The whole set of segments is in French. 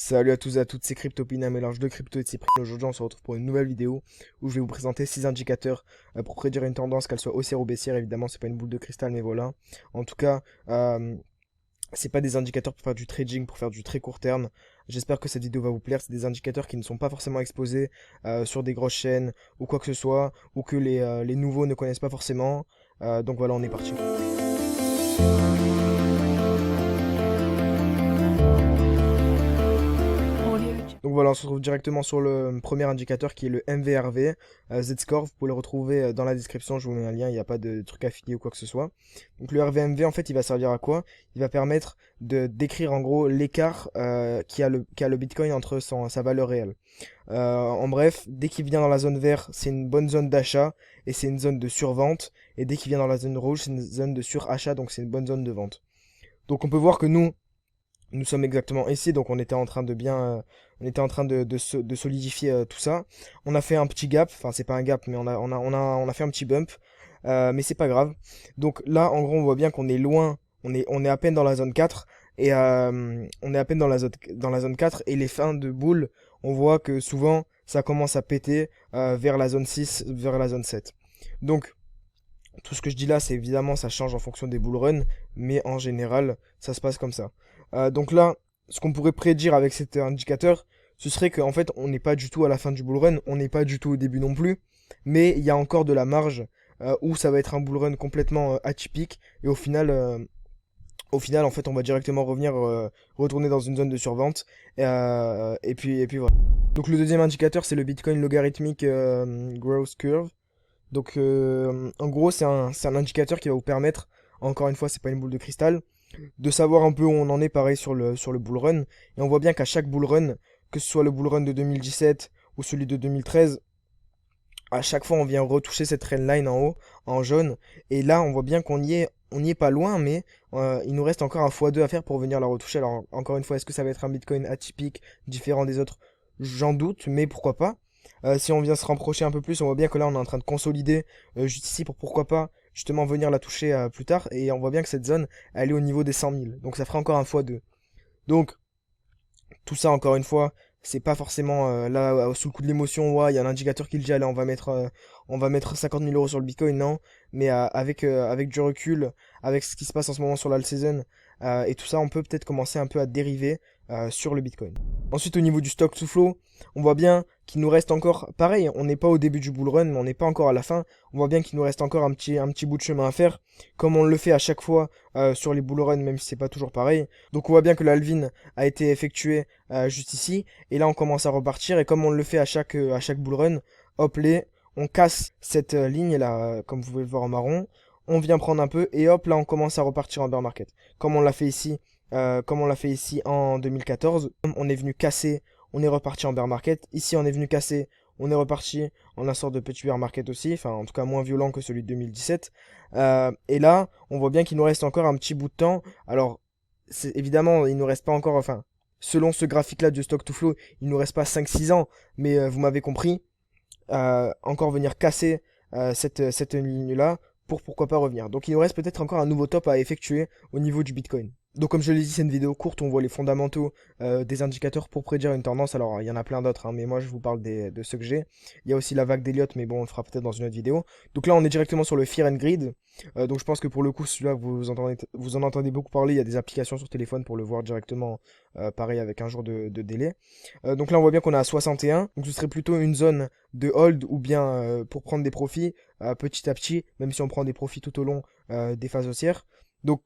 Salut à tous et à toutes, c'est Cryptopina, un mélange de crypto et de cyprine. Aujourd'hui, on se retrouve pour une nouvelle vidéo où je vais vous présenter 6 indicateurs pour prédire une tendance, qu'elle soit haussière ou baissière. Évidemment, c'est pas une boule de cristal, mais voilà. En tout cas, c'est pas des indicateurs pour faire du trading, pour faire du très court terme. J'espère que cette vidéo va vous plaire. C'est des indicateurs qui ne sont pas forcément exposés sur des grosses chaînes ou quoi que ce soit, ou que les nouveaux ne connaissent pas forcément. Donc voilà, on est parti. Donc voilà, on se retrouve directement sur le premier indicateur qui est le MVRV, Z-Score. Vous pouvez le retrouver dans la description, je vous mets un lien, il n'y a pas de truc affilié ou quoi que ce soit. Donc le RVMV, en fait, il va servir à quoi? Il va permettre de décrire en gros l'écart qu'a le Bitcoin entre sa valeur réelle. En bref, dès qu'il vient dans la zone verte, c'est une bonne zone d'achat et c'est une zone de survente. Et dès qu'il vient dans la zone rouge, c'est une zone de surachat, donc c'est une bonne zone de vente. Donc on peut voir que nous sommes exactement ici, donc on était en train de on était en train de solidifier tout ça. On a fait un petit gap, enfin c'est pas un gap, mais on a fait un petit bump, mais c'est pas grave. Donc là, en gros, on voit bien qu'on est loin, on est à peine dans la zone 4, et on est à peine dans la zone 4, et les fins de boule, on voit que souvent, ça commence à péter vers la zone 6, vers la zone 7. Donc, tout ce que je dis là, c'est évidemment, ça change en fonction des bull runs, mais en général, ça se passe comme ça. Donc là, ce qu'on pourrait prédire avec cet indicateur, ce serait qu'en fait, on n'est pas du tout à la fin du bull run, on n'est pas du tout au début non plus, mais il y a encore de la marge où ça va être un bull run complètement atypique, et au final, en fait, on va directement retourner dans une zone de survente, et puis voilà. Donc le deuxième indicateur, c'est le Bitcoin Logarithmic Growth Curve. Donc en gros, c'est un indicateur qui va vous permettre, encore une fois, c'est pas une boule de cristal, de savoir un peu où on en est pareil sur le bull run. Et on voit bien qu'à chaque bull run, que ce soit le bull run de 2017 ou celui de 2013, à chaque fois on vient retoucher cette trendline en haut, en jaune. Et là, on voit bien on y est pas loin, mais il nous reste encore un x2 à faire pour venir la retoucher. Alors encore une fois, est-ce que ça va être un Bitcoin atypique, différent des autres? J'en doute, mais pourquoi pas. Si on vient se rapprocher un peu plus, on voit bien que là on est en train de consolider juste ici pour pourquoi pas justement venir la toucher plus tard. Et on voit bien que cette zone, elle est au niveau des 100 000. Donc ça ferait encore un x2. Donc tout ça, encore une fois, c'est pas forcément là sous le coup de l'émotion. Ouais, il y a un indicateur qui le dit, allez, on va mettre 50 000 euros sur le Bitcoin, non. Mais avec du recul, avec ce qui se passe en ce moment sur l'alt season et tout ça, on peut peut-être commencer un peu à dériver sur le Bitcoin. Ensuite, au niveau du stock to flow, on voit bien qu'il nous reste encore, pareil, on n'est pas au début du bull run, mais on n'est pas encore à la fin. On voit bien qu'il nous reste encore un petit bout de chemin à faire, comme on le fait à chaque fois sur les bull runs, même si c'est pas toujours pareil. Donc on voit bien que l'halving a été effectué juste ici, et là on commence à repartir, et comme on le fait à chaque bull run, hop les, on casse cette ligne là, comme vous pouvez le voir en marron, on vient prendre un peu, et hop là on commence à repartir en bear market, comme on l'a fait ici. Comme on l'a fait ici en 2014, on est venu casser, on est reparti en bear market. Ici, on est venu casser, on est reparti en un sort de petit bear market aussi, enfin en tout cas moins violent que celui de 2017. Et là, on voit bien qu'il nous reste encore un petit bout de temps. Alors, évidemment, il nous reste pas encore, enfin, selon ce graphique-là du stock to flow, il nous reste pas 5-6 ans, mais vous m'avez compris. Encore venir casser cette ligne-là pour pourquoi pas revenir. Donc il nous reste peut-être encore un nouveau top à effectuer au niveau du Bitcoin. Donc comme je l'ai dit, c'est une vidéo courte, on voit les fondamentaux des indicateurs pour prédire une tendance. Alors il y en a plein d'autres, hein, mais moi je vous parle de ceux que j'ai. Il y a aussi la vague d'Elliott, mais bon, on le fera peut-être dans une autre vidéo. Donc là on est directement sur le Fear and Greed. Donc je pense que pour le coup, celui-là, vous en entendez beaucoup parler. Il y a des applications sur téléphone pour le voir directement, pareil avec un jour de délai. Donc là on voit bien qu'on est à 61. Donc ce serait plutôt une zone de hold ou bien pour prendre des profits petit à petit, même si on prend des profits tout au long des phases haussières. Donc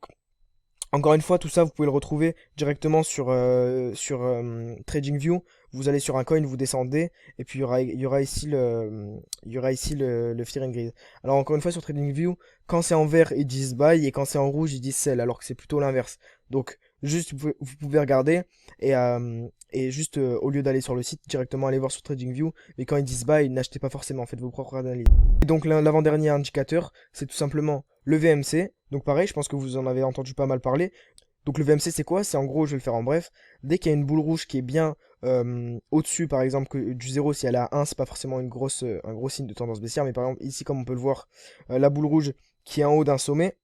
encore une fois, tout ça, vous pouvez le retrouver directement sur TradingView. Vous allez sur un coin, vous descendez, et puis il y aura ici le Fear and Greed. Alors encore une fois, sur TradingView, quand c'est en vert, ils disent buy, et quand c'est en rouge, ils disent sell, alors que c'est plutôt l'inverse. Donc juste, vous pouvez regarder, et juste, au lieu d'aller sur le site, directement aller voir sur TradingView, mais quand ils disent buy, n'achetez pas forcément, faites vos propres analyses. Et donc l'avant-dernier indicateur, c'est tout simplement le VMC. Donc pareil, je pense que vous en avez entendu pas mal parler. Donc le VMC c'est quoi? C'est en gros, je vais le faire en bref, dès qu'il y a une boule rouge qui est bien au-dessus, par exemple, que du 0, si elle est à 1, c'est pas forcément un gros signe de tendance baissière, mais par exemple ici, comme on peut le voir, la boule rouge qui est en haut d'un sommet,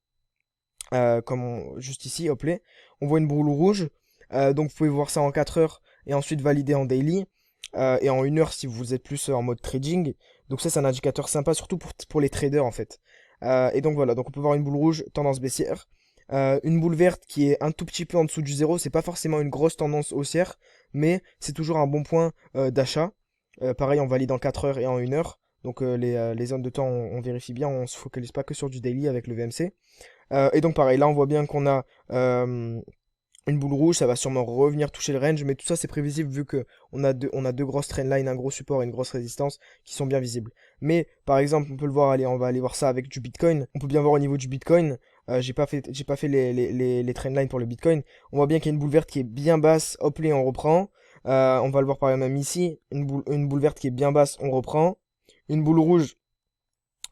juste ici, hop là, on voit une boule rouge, donc vous pouvez voir ça en 4 heures, et ensuite validé en daily, et en 1 heure si vous êtes plus en mode trading. Donc ça c'est un indicateur sympa, surtout pour les traders en fait. Et donc voilà, donc on peut voir une boule rouge, tendance baissière. Une boule verte qui est un tout petit peu en dessous du zéro, c'est pas forcément une grosse tendance haussière, mais c'est toujours un bon point d'achat. Pareil, on valide en 4 heures et en 1 heure. Donc les zones de temps, on vérifie bien, on se focalise pas que sur du daily avec le VMC. Et donc pareil, là on voit bien qu'on a une boule rouge, ça va sûrement revenir toucher le range, mais tout ça c'est prévisible vu que on a deux grosses trendlines, un gros support et une grosse résistance qui sont bien visibles. Mais par exemple, on peut le voir, allez, on va aller voir ça avec du Bitcoin. On peut bien voir au niveau du Bitcoin, j'ai pas fait les trendlines pour le Bitcoin. On voit bien qu'il y a une boule verte qui est bien basse, hop là on reprend. On va le voir par exemple même ici, une boule verte qui est bien basse, on reprend. Une boule rouge,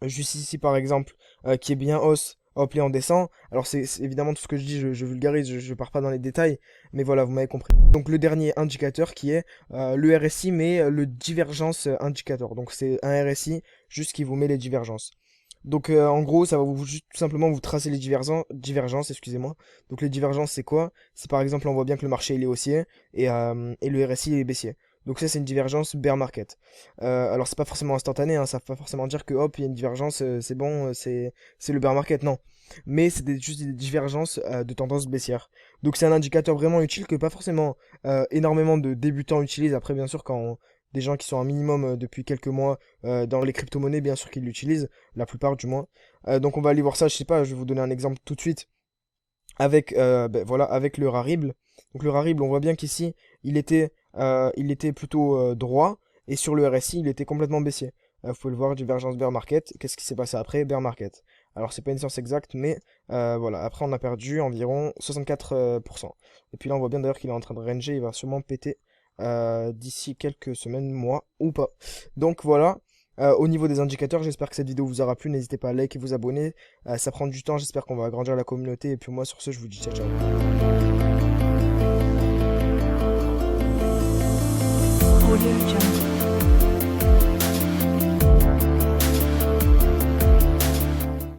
juste ici par exemple, qui est bien hausse, hop là on descend. Alors c'est évidemment tout ce que je dis, je vulgarise, je pars pas dans les détails, mais voilà, vous m'avez compris. Donc le dernier indicateur qui est le RSI, mais le divergence indicator. Donc c'est un RSI juste qui vous met les divergences. Donc en gros, ça va juste tout simplement vous tracer les divergences, excusez-moi. Donc les divergences, c'est quoi? C'est par exemple, on voit bien que le marché il est haussier et le RSI il est baissier. Donc ça, c'est une divergence bear market. Alors c'est pas forcément instantané, hein, ça va pas forcément dire que hop, il y a une divergence, c'est bon, c'est le bear market, non. Mais c'est juste des divergences de tendance baissière. Donc c'est un indicateur vraiment utile que pas forcément énormément de débutants utilisent. Après, bien sûr, quand des gens qui sont un minimum depuis quelques mois dans les crypto-monnaies, bien sûr qu'ils l'utilisent, la plupart du moins. Donc on va aller voir ça, je sais pas, je vais vous donner un exemple tout de suite avec, voilà, avec le Rarible. Donc le Rarible, on voit bien qu'ici, il était plutôt droit, et sur le RSI, il était complètement baissier. Vous pouvez le voir, divergence bear market. Qu'est-ce qui s'est passé après? Bear market. Alors c'est pas une science exacte, mais voilà, après on a perdu environ 64%. Et puis là on voit bien d'ailleurs qu'il est en train de ranger, il va sûrement péter d'ici quelques semaines, mois, ou pas. Donc voilà. Au niveau des indicateurs, j'espère que cette vidéo vous aura plu. N'hésitez pas à liker et vous abonner. Ça prend du temps, j'espère qu'on va agrandir la communauté. Et puis moi, sur ce, je vous dis ciao, ciao. Audio Jungle.